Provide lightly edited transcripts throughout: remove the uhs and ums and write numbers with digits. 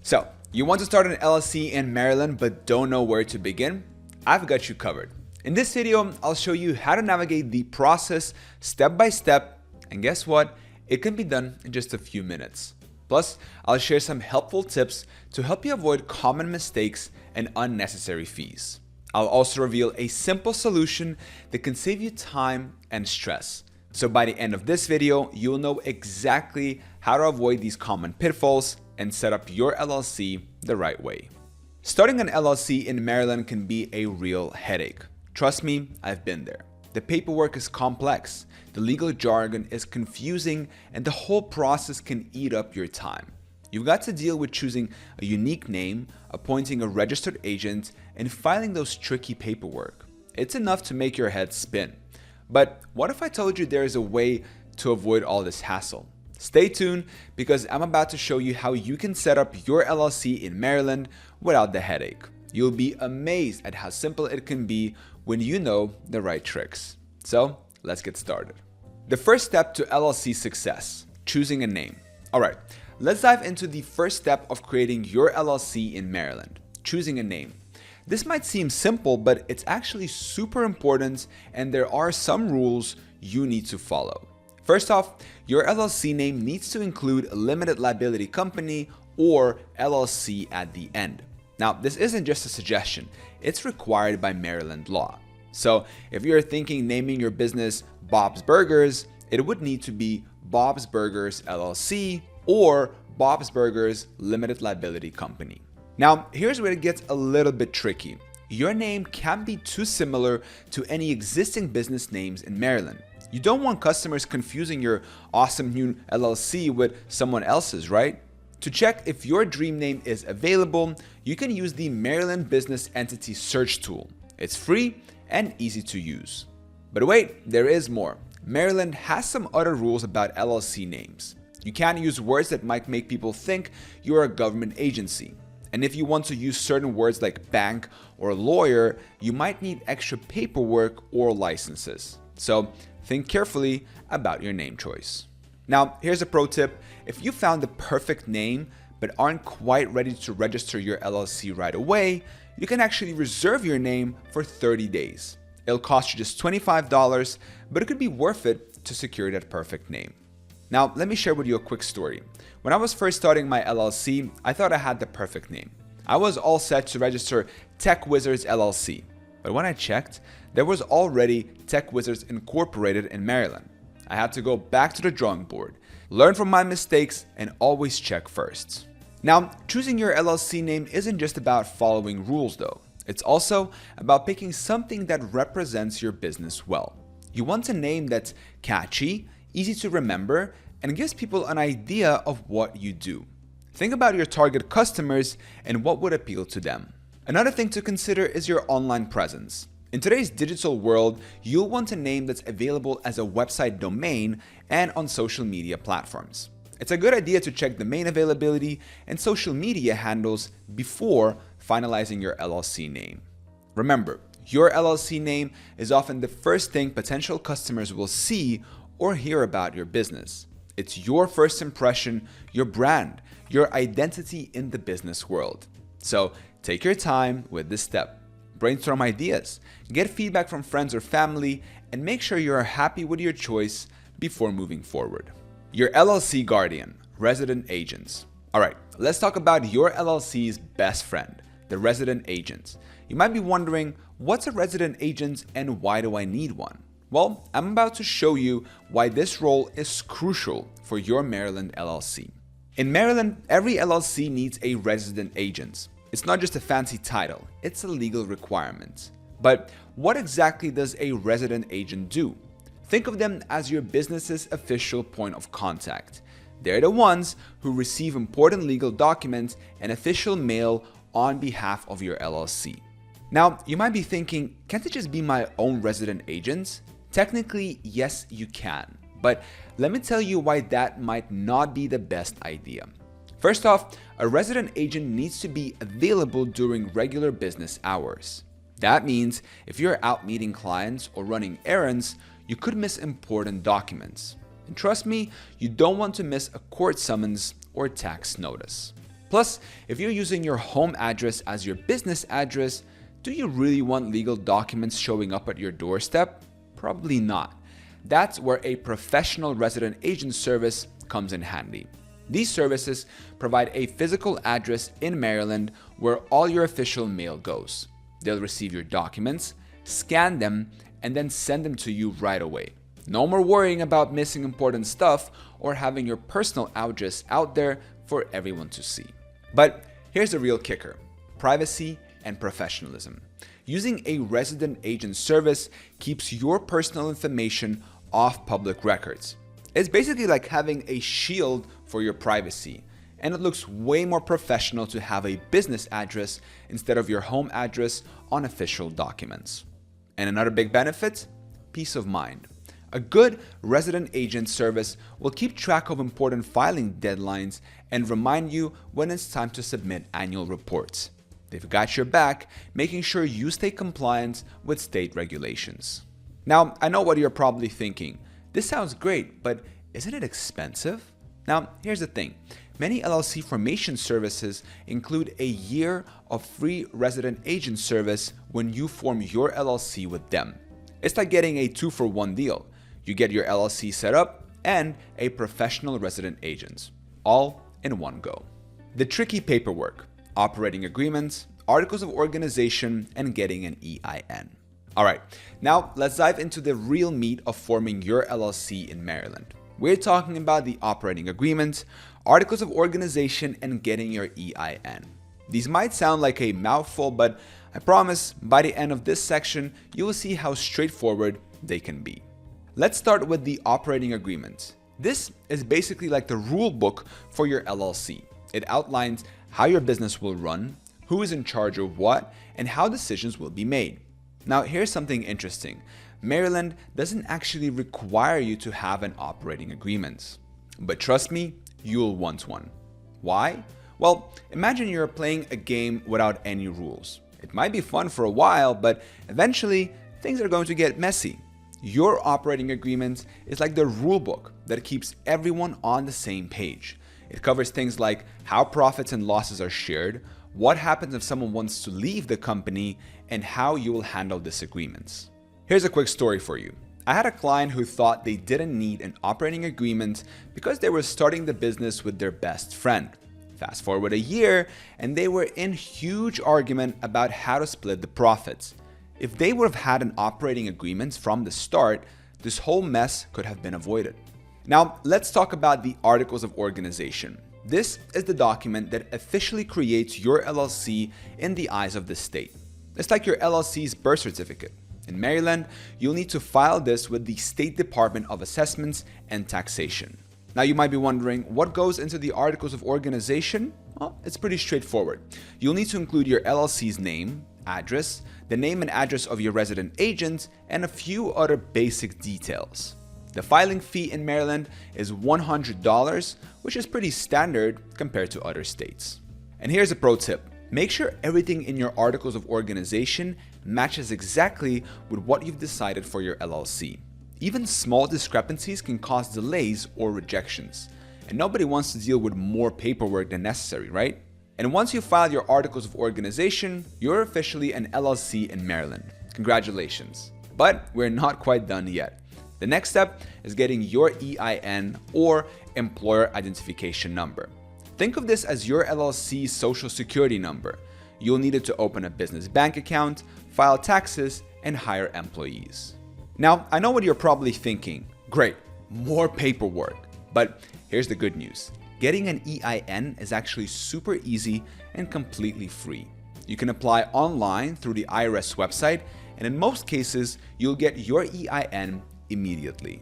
So, you want to start an LLC in Maryland but don't know where to begin? I've got you covered. In this video, I'll show you how to navigate the process step by step, and guess what? It can be done in just a few minutes. Plus, I'll share some helpful tips to help you avoid common mistakes and unnecessary fees. I'll also reveal a simple solution that can save you time and stress. So by the end of this video, you'll know exactly how to avoid these common pitfalls and set up your LLC the right way. Starting an LLC in Maryland can be a real headache. Trust me, I've been there. The paperwork is complex, the legal jargon is confusing, and the whole process can eat up your time. You've got to deal with choosing a unique name, appointing a registered agent, and filing those tricky paperwork. It's enough to make your head spin. But what if I told you there is a way to avoid all this hassle? Stay tuned because I'm about to show you how you can set up your LLC in Maryland without the headache. You'll be amazed at how simple it can be when you know the right tricks. So let's get started. The first step to LLC success, choosing a name. All right, let's dive into the first step of creating your LLC in Maryland, choosing a name. This might seem simple, but it's actually super important, and there are some rules you need to follow. First off, your LLC name needs to include a limited liability company or LLC at the end. Now, this isn't just a suggestion, it's required by Maryland law. So if you're thinking naming your business Bob's Burgers, it would need to be Bob's Burgers LLC or Bob's Burgers Limited Liability Company. Now, here's where it gets a little bit tricky. Your name can't be too similar to any existing business names in Maryland. You don't want customers confusing your awesome new LLC with someone else's, right? To check if your dream name is available, you can use the Maryland Business Entity Search tool. It's free and easy to use. But wait, there is more. Maryland has some other rules about LLC names. You can't use words that might make people think you're a government agency. And if you want to use certain words like bank or lawyer, you might need extra paperwork or licenses. So think carefully about your name choice. Now, here's a pro tip. If you found the perfect name but aren't quite ready to register your LLC right away, you can actually reserve your name for 30 days. It'll cost you just $25, but it could be worth it to secure that perfect name. Now, let me share with you a quick story. When I was first starting my LLC, I thought I had the perfect name. I was all set to register Tech Wizards LLC. But when I checked, there was already Tech Wizards Incorporated in Maryland. I had to go back to the drawing board, learn from my mistakes, and always check first. Now, choosing your LLC name isn't just about following rules though. It's also about picking something that represents your business well. You want a name that's catchy, easy to remember, and gives people an idea of what you do. Think about your target customers and what would appeal to them. Another thing to consider is your online presence. In today's digital world, you'll want a name that's available as a website domain and on social media platforms. It's a good idea to check domain availability and social media handles before finalizing your LLC name. Remember, your LLC name is often the first thing potential customers will see or hear about your business. It's your first impression, your brand, your identity in the business world. So take your time with this step. Brainstorm ideas, get feedback from friends or family, and make sure you are happy with your choice before moving forward. Your LLC guardian, resident agents. All right, let's talk about your LLC's best friend, the resident agent. You might be wondering, what's a resident agent and why do I need one? Well, I'm about to show you why this role is crucial for your Maryland LLC. In Maryland, every LLC needs a resident agent. It's not just a fancy title, it's a legal requirement. But what exactly does a resident agent do? Think of them as your business's official point of contact. They're the ones who receive important legal documents and official mail on behalf of your LLC. Now, you might be thinking, can't it just be my own resident agent? Technically, yes, you can. But let me tell you why that might not be the best idea. First off, a resident agent needs to be available during regular business hours. That means if you're out meeting clients or running errands, you could miss important documents. And trust me, you don't want to miss a court summons or tax notice. Plus, if you're using your home address as your business address, do you really want legal documents showing up at your doorstep? Probably not. That's where a professional resident agent service comes in handy. These services provide a physical address in Maryland where all your official mail goes. They'll receive your documents, scan them, and then send them to you right away. No more worrying about missing important stuff or having your personal address out there for everyone to see. But here's the real kicker: privacy and professionalism. Using a resident agent service keeps your personal information off public records. It's basically like having a shield for your privacy, and it looks way more professional to have a business address instead of your home address on official documents. And another big benefit? Peace of mind. A good resident agent service will keep track of important filing deadlines and remind you when it's time to submit annual reports. They've got your back, making sure you stay compliant with state regulations. Now, I know what you're probably thinking. This sounds great, but isn't it expensive? Now, here's the thing. Many LLC formation services include a year of free resident agent service when you form your LLC with them. It's like getting a 2-for-1 deal. You get your LLC set up and a professional resident agent, all in one go. The tricky paperwork: operating agreements, articles of organization, and getting an EIN. All right, now let's dive into the real meat of forming your LLC in Maryland. We're talking about the operating agreement, articles of organization, and getting your EIN. These might sound like a mouthful, but I promise by the end of this section, you will see how straightforward they can be. Let's start with the operating agreement. This is basically like the rule book for your LLC. It outlines how your business will run, who is in charge of what, and how decisions will be made. Now, here's something interesting. Maryland doesn't actually require you to have an operating agreement. But trust me, you'll want one. Why? Well, imagine you're playing a game without any rules. It might be fun for a while, but eventually things are going to get messy. Your operating agreement is like the rule book that keeps everyone on the same page. It covers things like how profits and losses are shared, what happens if someone wants to leave the company, and how you will handle disagreements. Here's a quick story for you. I had a client who thought they didn't need an operating agreement because they were starting the business with their best friend. Fast forward a year, and they were in huge argument about how to split the profits. If they would have had an operating agreement from the start, this whole mess could have been avoided. Now, let's talk about the articles of organization. This is the document that officially creates your LLC in the eyes of the state. It's like your LLC's birth certificate. In Maryland, you'll need to file this with the State Department of Assessments and Taxation. Now, you might be wondering, what goes into the articles of organization? Well, it's pretty straightforward. You'll need to include your LLC's name, address, the name and address of your resident agent, and a few other basic details. The filing fee in Maryland is $100, which is pretty standard compared to other states. And here's a pro tip. Make sure everything in your articles of organization matches exactly with what you've decided for your LLC. Even small discrepancies can cause delays or rejections. And nobody wants to deal with more paperwork than necessary, right? And once you file your articles of organization, you're officially an LLC in Maryland. Congratulations. But we're not quite done yet. The next step is getting your EIN, or Employer Identification Number. Think of this as your LLC's social security number. You'll need it to open a business bank account, file taxes, and hire employees. Now, I know what you're probably thinking. Great, more paperwork. But here's the good news. Getting an EIN is actually super easy and completely free. You can apply online through the IRS website, and in most cases, you'll get your EIN immediately.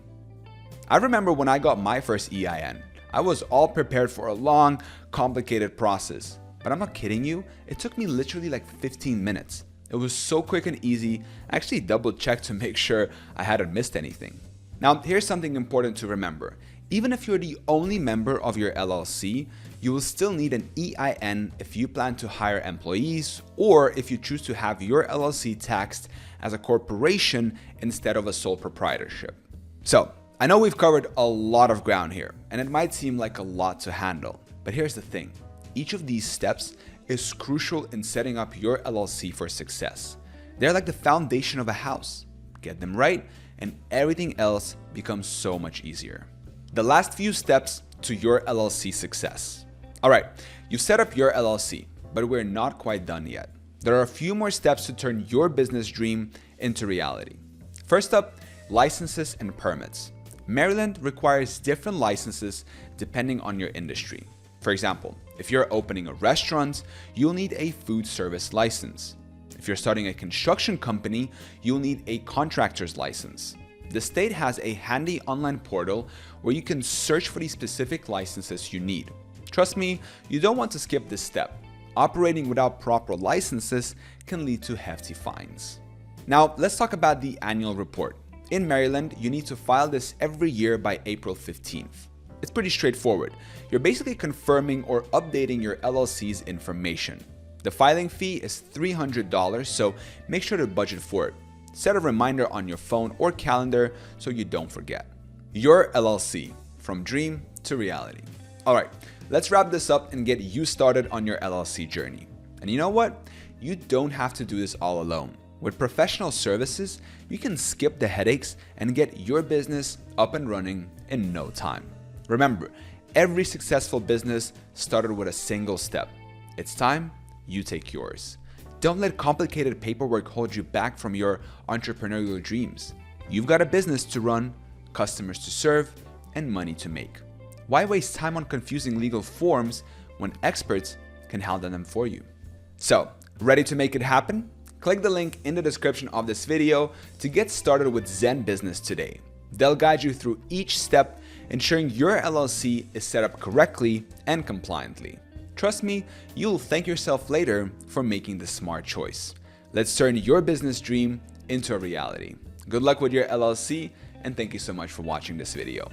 I remember when I got my first EIN, I was all prepared for a long, complicated process. But I'm not kidding you, it took me literally like 15 minutes. It was so quick and easy. I actually double-checked to make sure I hadn't missed anything. Now, here's something important to remember. Even if you're the only member of your LLC, you will still need an EIN if you plan to hire employees, or if you choose to have your LLC taxed as a corporation instead of a sole proprietorship. So, I know we've covered a lot of ground here, and it might seem like a lot to handle, but here's the thing. each of these steps is crucial in setting up your LLC for success. They're like the foundation of a house. Get them right, and everything else becomes so much easier. The last few steps to your LLC success. All right, you've set up your LLC, but we're not quite done yet. There are a few more steps to turn your business dream into reality. First up, licenses and permits. Maryland requires different licenses depending on your industry. For example, if you're opening a restaurant, you'll need a food service license. If you're starting a construction company, you'll need a contractor's license. The state has a handy online portal where you can search for the specific licenses you need. Trust me, you don't want to skip this step. Operating without proper licenses can lead to hefty fines. Now, let's talk about the annual report. In Maryland, you need to file this every year by April 15th. It's pretty straightforward. You're basically confirming or updating your LLC's information. The filing fee is $300, so make sure to budget for it. Set a reminder on your phone or calendar so you don't forget. Your LLC, from dream to reality. All right, let's wrap this up and get you started on your LLC journey. And you know what? You don't have to do this all alone. With professional services, you can skip the headaches and get your business up and running in no time. Remember, every successful business started with a single step. It's time you take yours. Don't let complicated paperwork hold you back from your entrepreneurial dreams. You've got a business to run, customers to serve, and money to make. Why waste time on confusing legal forms when experts can handle them for you? So, ready to make it happen? Click the link in the description of this video to get started with Zen Business today. They'll guide you through each step, ensuring your LLC is set up correctly and compliantly. Trust me, you'll thank yourself later for making the smart choice. Let's turn your business dream into a reality. Good luck with your LLC, and thank you so much for watching this video.